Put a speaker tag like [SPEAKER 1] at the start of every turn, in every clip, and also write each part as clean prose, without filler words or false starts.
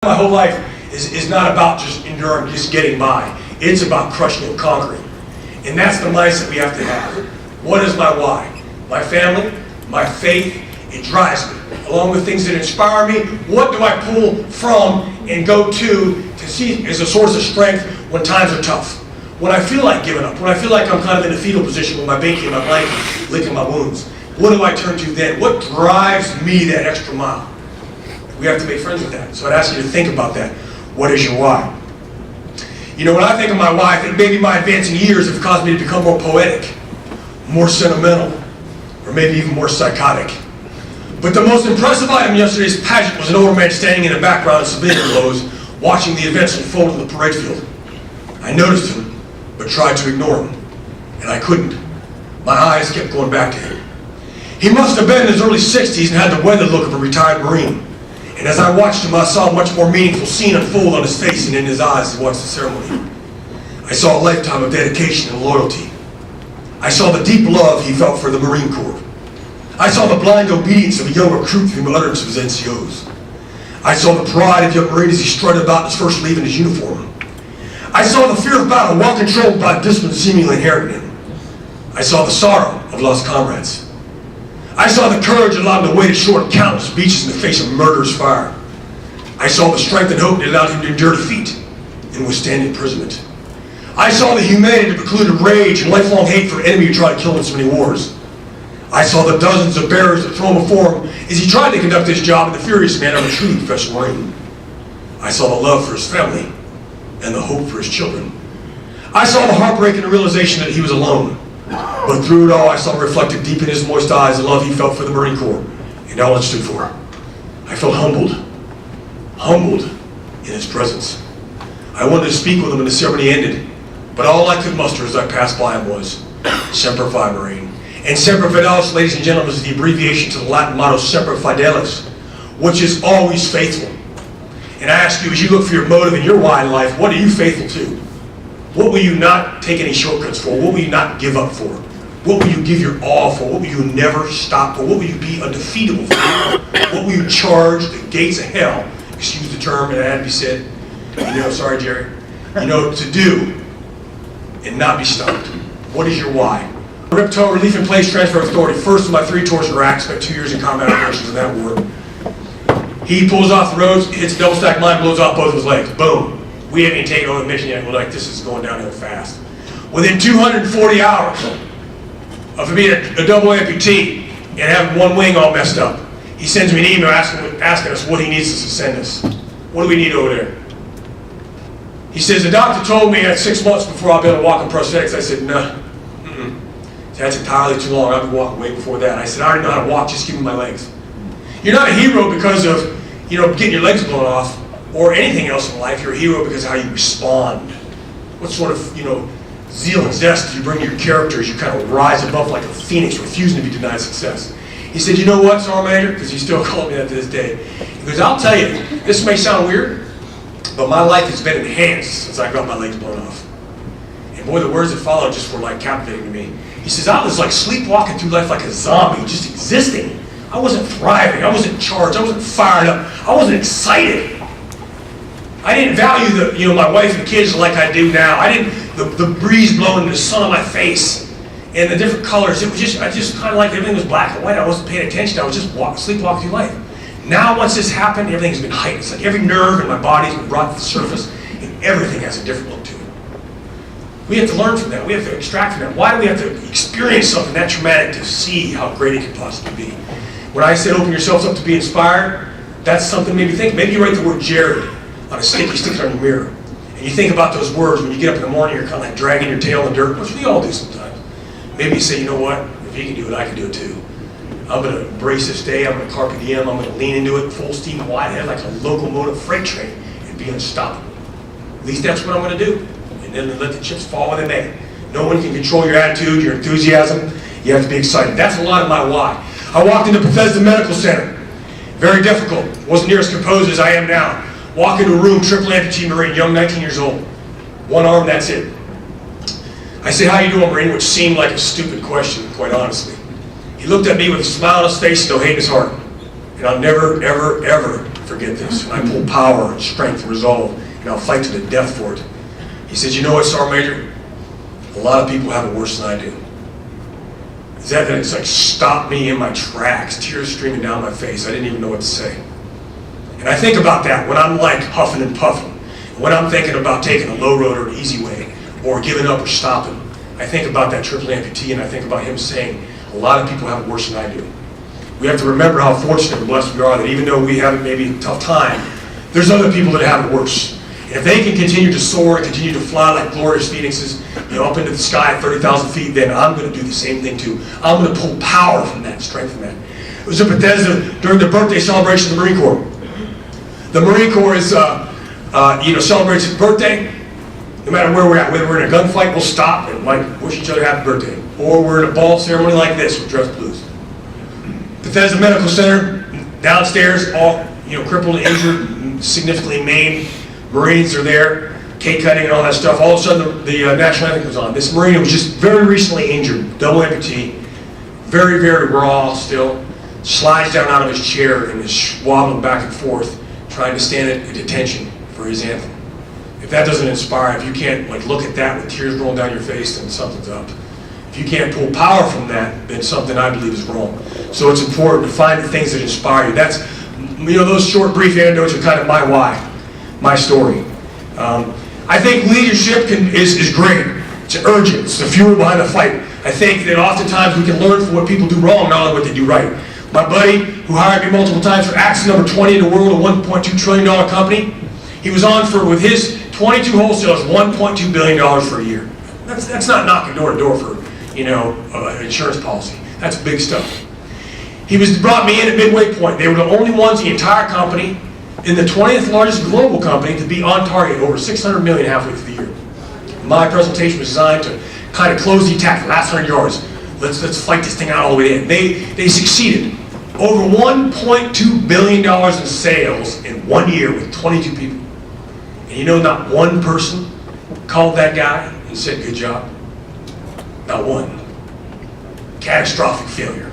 [SPEAKER 1] My whole life is not about just enduring, just getting by. It's about crushing and conquering. And that's the mindset we have to have. What is my why? My family, my faith, it drives me. Along with things that inspire me, what do I pull from and go to see as a source of strength when times are tough? When I feel like giving up, when I feel like I'm kind of in a fetal position with my baby and my blanket, licking my wounds, what do I turn to then? What drives me that extra mile? We have to make friends with that. So I'd ask you to think about that. What is your why? You know, when I think of my why, I think maybe my advancing years have caused me to become more poetic, more sentimental, or maybe even more psychotic. But the most impressive item in yesterday's pageant was an older man standing in the background in civilian clothes, watching the events unfold in the parade field. I noticed him, but tried to ignore him, and I couldn't. My eyes kept going back to him. He must have been in his early 60s and had the weathered look of a retired Marine. And as I watched him, I saw a much more meaningful scene unfold on his face and in his eyes as he watched the ceremony. I saw a lifetime of dedication and loyalty. I saw the deep love he felt for the Marine Corps. I saw the blind obedience of a young recruit through the utterance of his NCOs. I saw the pride of young Marine as he strutted about his first leave in his uniform. I saw the fear of battle well controlled by discipline seemingly inherent in him. I saw the sorrow of lost comrades. I saw the courage that allowed him to wade ashore on countless beaches in the face of murderous fire. I saw the strength and hope that allowed him to endure defeat and withstand imprisonment. I saw the humanity that precluded rage and lifelong hate for an enemy who tried to kill him in so many wars. I saw the dozens of barriers that thrown before him as he tried to conduct his job in the furious manner of a truly professional Marine. I saw the love for his family and the hope for his children. I saw the heartbreak and the realization that he was alone. But through it all, I saw reflected deep in his moist eyes the love he felt for the Marine Corps and all it stood for. I felt humbled in his presence. I wanted to speak with him when the ceremony ended, but all I could muster as I passed by him was Semper Fi, Marine. And Semper Fidelis, ladies and gentlemen, is the abbreviation to the Latin motto Semper Fidelis, which is always faithful. And I ask you, as you look for your motive and your why in life, what are you faithful to? What will you not take any shortcuts for? What will you not give up for? What will you give your all for? What will you never stop for? What will you be undefeatable for? What will you charge the gates of hell, excuse the term, and it had to be said, sorry Jerry, to do and not be stopped? What is your why? RIP tow, Relief in Place Transfer Authority. First of my 3 tours in Iraq, spent 2 years in combat operations in that war. He pulls off the roads, hits a double stack mine, blows off both of his legs. Boom. We haven't even taken over the mission yet. We're like, this is going downhill fast. Within 240 hours of being a double amputee and having one wing all messed up, he sends me an email asking us what he needs us to send us. What do we need over there? He says, the doctor told me at 6 months before I'll be able to walk in prosthetics. I said, no. That's entirely too long. I've been walking way before that. I said, I already know how to walk, just give me my legs. You're not a hero because of, getting your legs blown off or anything else in life. You're a hero because of how you respond. What sort of, zeal and zest do you bring to your character as you kind of rise above like a phoenix, refusing to be denied success? He said, you know what, Sergeant Major? Because he still called me that to this day. He goes, I'll tell you, this may sound weird, but my life has been enhanced since I got my legs blown off. And boy, the words that followed just were like captivating to me. He says, I was like sleepwalking through life like a zombie, just existing. I wasn't thriving, I wasn't charged, I wasn't fired up, I wasn't excited. I didn't value my wife and kids like I do now. I didn't, the breeze blowing and the sun on my face and the different colors. It was I just kind of like everything was black and white. I wasn't paying attention. I was just sleepwalking through life. Now, once this happened, everything's been heightened. It's like every nerve in my body's been brought to the surface, and everything has a different look to it. We have to learn from that. We have to extract from that. Why do we have to experience something that traumatic to see how great it can possibly be? When I said open yourselves up to be inspired, that's something maybe think. Maybe you write the word Jerry on a stick, you stick it on your mirror. And you think about those words when you get up in the morning, you're kind of like dragging your tail in the dirt, which we all do sometimes. Maybe you say, you know what, if he can do it, I can do it too. I'm going to embrace this day, I'm going to carpe diem, I'm going to lean into it full steam wide ahead like a locomotive freight train and be unstoppable. At least that's what I'm going to do. And then let the chips fall where they may. No one can control your attitude, your enthusiasm. You have to be excited. That's a lot of my why. I walked into Bethesda Medical Center. Very difficult. Wasn't near as composed as I am now. Walk into a room, triple amputee Marine, young, 19 years old. One arm, that's it. I said, how you doing, Marine? Which seemed like a stupid question, quite honestly. He looked at me with a smile on his face and no hate in his heart. And I'll never, ever, ever forget this. And I pull power and strength and resolve, and I'll fight to the death for it. He says, you know what, Sergeant Major? A lot of people have it worse than I do. Is that it's like stopped me in my tracks, tears streaming down my face. I didn't even know what to say. And I think about that when I'm like huffing and puffing. When I'm thinking about taking a low road or an easy way, or giving up or stopping, I think about that triple amputee, and I think about him saying, a lot of people have it worse than I do. We have to remember how fortunate and blessed we are that even though we have it maybe a tough time, there's other people that have it worse. And if they can continue to soar and continue to fly like glorious phoenixes, up into the sky at 30,000 feet, then I'm going to do the same thing too. I'm going to pull power from that, strength from that. It was in Bethesda during the birthday celebration of the Marine Corps. The Marine Corps is, celebrates its birthday. No matter where we're at, whether we're in a gunfight, we'll stop and wish each other happy birthday. Or we're in a ball ceremony like this with dress blues. Bethesda Medical Center, downstairs, all crippled and injured, significantly maimed. Marines are there, cake cutting and all that stuff. All of a sudden, the national anthem comes on. This Marine was just very recently injured, double amputee, very, very raw still, slides down out of his chair and is wobbling back and forth, trying to stand at attention for his anthem. If that doesn't inspire, if you can't look at that with tears rolling down your face, then something's up. If you can't pull power from that, then something I believe is wrong. So it's important to find the things that inspire you. That's, those short, brief anecdotes are kind of my why. My story. I think leadership is great. It's urgent. It's the fuel behind the fight. I think that oftentimes we can learn from what people do wrong, not only what they do right. My buddy, who hired me multiple times for accident number 20 in the world, a $1.2 trillion company, he was on with his 22 wholesalers, $1.2 billion for a year. That's not knocking door to door for an insurance policy. That's big stuff. He brought me in at midway point. They were the only ones in the entire company, in the 20th largest global company, to be on target, over $600 million halfway through the year. My presentation was designed to kind of close the attack, the last 100 yards. Let's fight this thing out all the way in. They succeeded. Over $1.2 billion in sales in 1 year with 22 people. And not one person called that guy and said, good job. Not one. Catastrophic failure.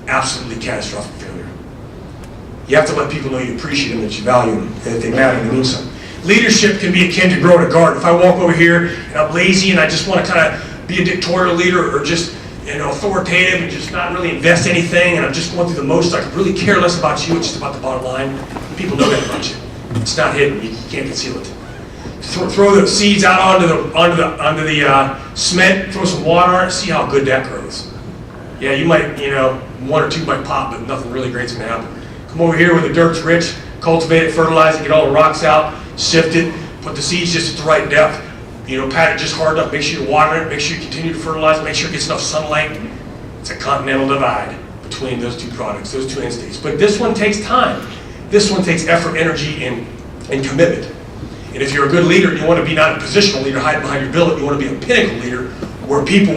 [SPEAKER 1] Absolutely catastrophic failure. You have to let people know you appreciate them, that you value them, and that they matter and they mean something. Leadership can be akin to growing a garden. If I walk over here and I'm lazy and I just want to kind of be a dictatorial leader or just authoritative and just not really invest anything, and I'm just going through the motions, I could really care less about you, it's just about the bottom line. People know that about you. It's not hidden. You can't conceal it. Throw the seeds out onto the cement, throw some water on it, see how good that grows. Yeah, you might, one or two might pop, but nothing really great's going to happen. Come over here where the dirt's rich, cultivate it, fertilize it, get all the rocks out, sift it, put the seeds just at the right depth, pat it just hard enough, make sure you water it, make sure you continue to fertilize it, make sure it gets enough sunlight. It's a continental divide between those two products, those two entities. But this one takes time. This one takes effort, energy, and commitment. And if you're a good leader, you want to be not a positional leader hiding behind your billet, you want to be a pinnacle leader where people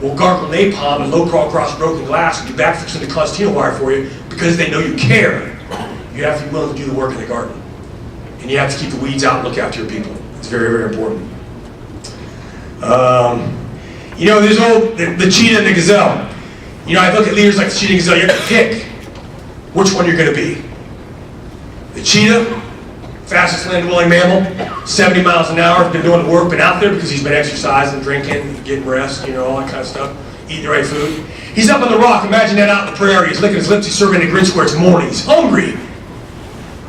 [SPEAKER 1] will gargle napalm and low crawl across broken glass and do backflips into concertina wire for you because they know you care. You have to be willing to do the work in the garden. And you have to keep the weeds out and look after your people. It's very, very important. There's the cheetah and the gazelle. I look at leaders like the cheetah and gazelle. You have to pick which one you're going to be. The cheetah, fastest land-dwelling mammal, 70 miles an hour, has been doing the work, been out there because he's been exercising, drinking, getting rest, all that kind of stuff, eating the right food. He's up on the rock, imagine that out in the prairie, he's licking his lips, he's serving the grid square, it's morning, he's hungry.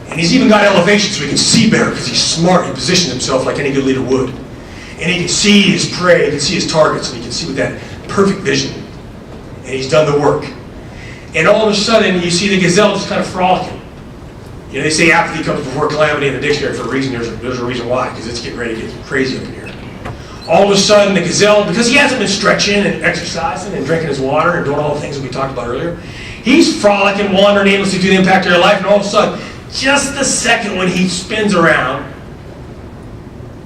[SPEAKER 1] And he's even got elevation so he can see better because he's smart, he positions himself like any good leader would. And he can see his prey, he can see his targets, and he can see with that perfect vision. And he's done the work. And all of a sudden, you see the gazelle just kind of frolicking. They say apathy comes before calamity in the dictionary for a reason. There's a reason why, because it's getting ready to get crazy up in here. All of a sudden, the gazelle, because he hasn't been stretching and exercising and drinking his water and doing all the things that we talked about earlier, he's frolicking, wandering aimlessly through the impact of their life, and all of a sudden, just the second when he spins around,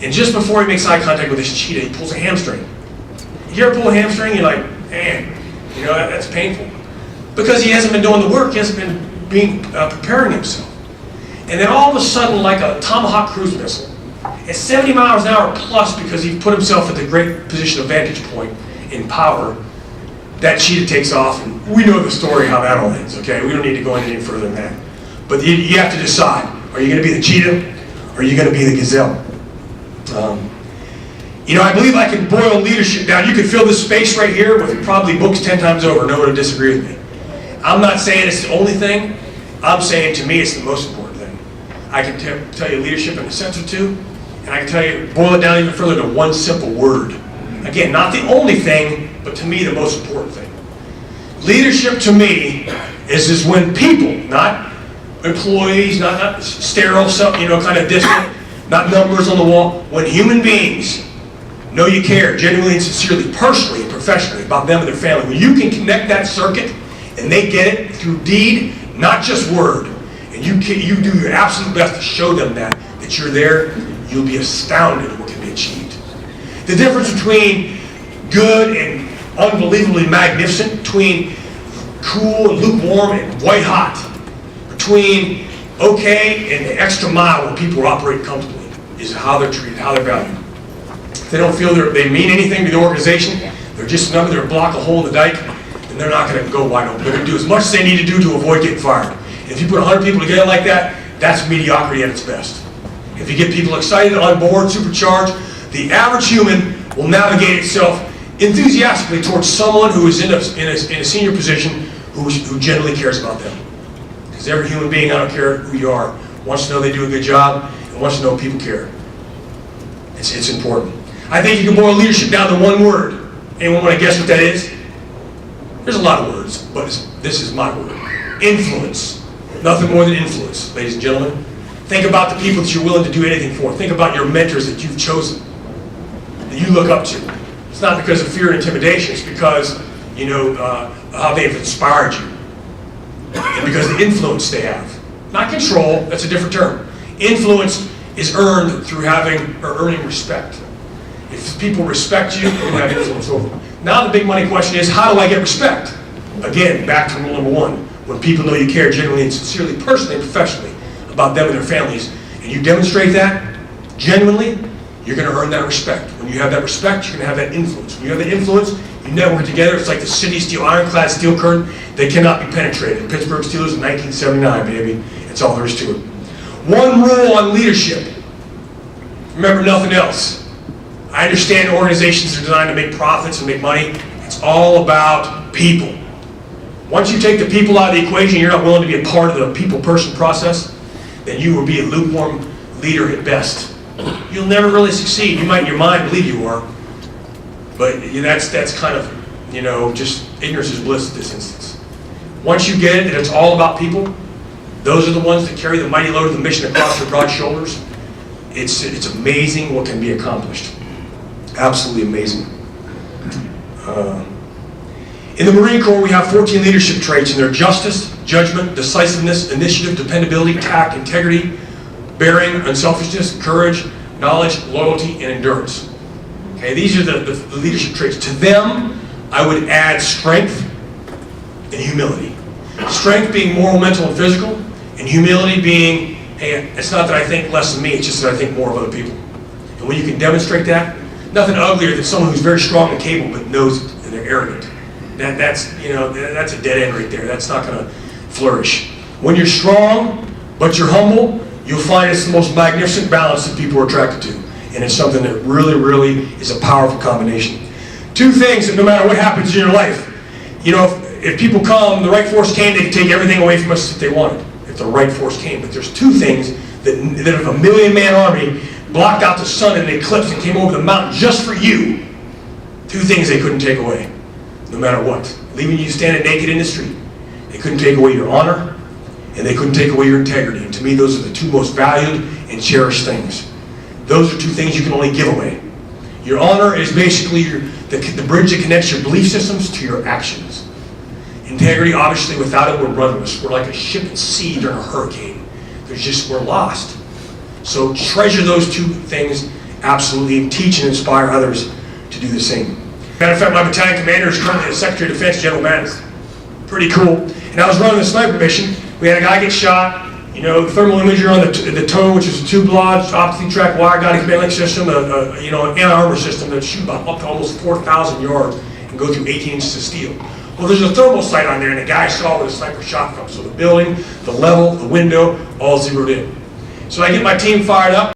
[SPEAKER 1] and just before he makes eye contact with this cheetah, he pulls a hamstring. You ever pull a hamstring? You're like, man, that's painful. Because he hasn't been doing the work, he hasn't been preparing himself. And then all of a sudden, like a Tomahawk cruise missile, at 70 miles an hour plus, because he put himself at the great position of vantage point in power, that cheetah takes off, and we know the story how that all ends, okay? We don't need to go into any further than that. But you have to decide, are you going to be the cheetah, or are you going to be the gazelle? I believe I can boil leadership down. You could fill this space right here with probably books 10 times over. No one would disagree with me. I'm not saying it's the only thing. I'm saying, to me, it's the most important thing. I can tell you leadership in a sense or two, and I can tell you, boil it down even further to one simple word. Again, not the only thing, but to me, the most important thing. Leadership to me is when people, not employees, not sterile, kind of distant, not numbers on the wall, when human beings know you care genuinely and sincerely, personally and professionally about them and their family, when you can connect that circuit and they get it through deed, not just word, and you do your absolute best to show them that you're there, you'll be astounded at what can be achieved. The difference between good and unbelievably magnificent, between cool and lukewarm and white hot, between okay and the extra mile where people operate comfortably, is how they're treated, how they're valued. If they don't feel they mean anything to the organization, they're just a number, they're a block, a hole in the dike, and they're not going to go wide open. They're going to do as much as they need to do to avoid getting fired. And if you put 100 people together like that, that's mediocrity at its best. If you get people excited, on board, supercharged, the average human will navigate itself enthusiastically towards someone who is in a senior position who genuinely cares about them. Because every human being, I don't care who you are, wants to know they do a good job and wants to know people care. It's important. I think you can boil leadership down to one word. Anyone want to guess what that is? There's a lot of words, but this is my word. Influence. Nothing more than influence, ladies and gentlemen. Think about the people that you're willing to do anything for. Think about your mentors that you've chosen, that you look up to. It's not because of fear and intimidation. It's because, how they've inspired you. And because of the influence they have. Not control, that's a different term. Influence is earned through earning respect. If people respect you, you have influence over them. Now the big money question is, how do I get respect? Again, back to rule number one. When people know you care genuinely and sincerely, personally and professionally about them and their families, and you demonstrate that genuinely, you're going to earn that respect. When you have that respect, you're going to have that influence. When you have that influence, you network together. It's like the city steel, ironclad steel curtain. They cannot be penetrated. The Pittsburgh Steelers in 1979, baby. That's all there is to it. One rule on leadership. Remember nothing else. I understand organizations are designed to make profits and make money. It's all about people. Once you take the people out of the equation, you're not willing to be a part of the people-person process, then you will be a lukewarm leader at best. You'll never really succeed. You might in your mind believe you are, but that's kind of, just ignorance is bliss in this instance. Once you get it, that it's all about people, those are the ones that carry the mighty load of the mission across their broad shoulders. It's amazing what can be accomplished. Absolutely amazing. In the Marine Corps, we have 14 leadership traits, and they're justice, judgment, decisiveness, initiative, dependability, tact, integrity, bearing, unselfishness, courage, knowledge, loyalty, and endurance. Okay, these are the leadership traits. To them, I would add strength and humility. Strength being moral, mental, and physical, and humility being, hey, it's not that I think less of me, it's just that I think more of other people. And when you can demonstrate that, nothing uglier than someone who's very strong and capable but knows it, and they're arrogant. That's a dead end right there. That's not going to flourish. When you're strong, but you're humble, you'll find it's the most magnificent balance that people are attracted to. And it's something that really, really is a powerful combination. Two things that no matter what happens in your life, if people come, the right force came, they can take everything away from us if they wanted. If the right force came. But there's two things that if a 1,000,000-man army blocked out the sun and eclipsed and came over the mountain just for you, two things they couldn't take away. No matter what. Leaving you standing naked in the street. They couldn't take away your honor, and they couldn't take away your integrity. And to me, those are the two most valued and cherished things. Those are two things you can only give away. Your honor is basically the bridge that connects your belief systems to your actions. Integrity, obviously, without it, we're rudderless. We're like a ship at sea during a hurricane. We're lost. So treasure those two things absolutely, and teach and inspire others to do the same. Matter of fact, my battalion commander is currently the Secretary of Defense, General Mattis. Pretty cool. And I was running the sniper mission. We had a guy get shot. The thermal imager on the toe, which is a tube lodged, optically tracked wire guided command link system, an anti-armor system that shoot up to almost 4,000 yards and go through 18 inches of steel. Well, there's a thermal sight on there, and the guy saw where the sniper shot from. So the building, the level, the window, all zeroed in. So I get my team fired up.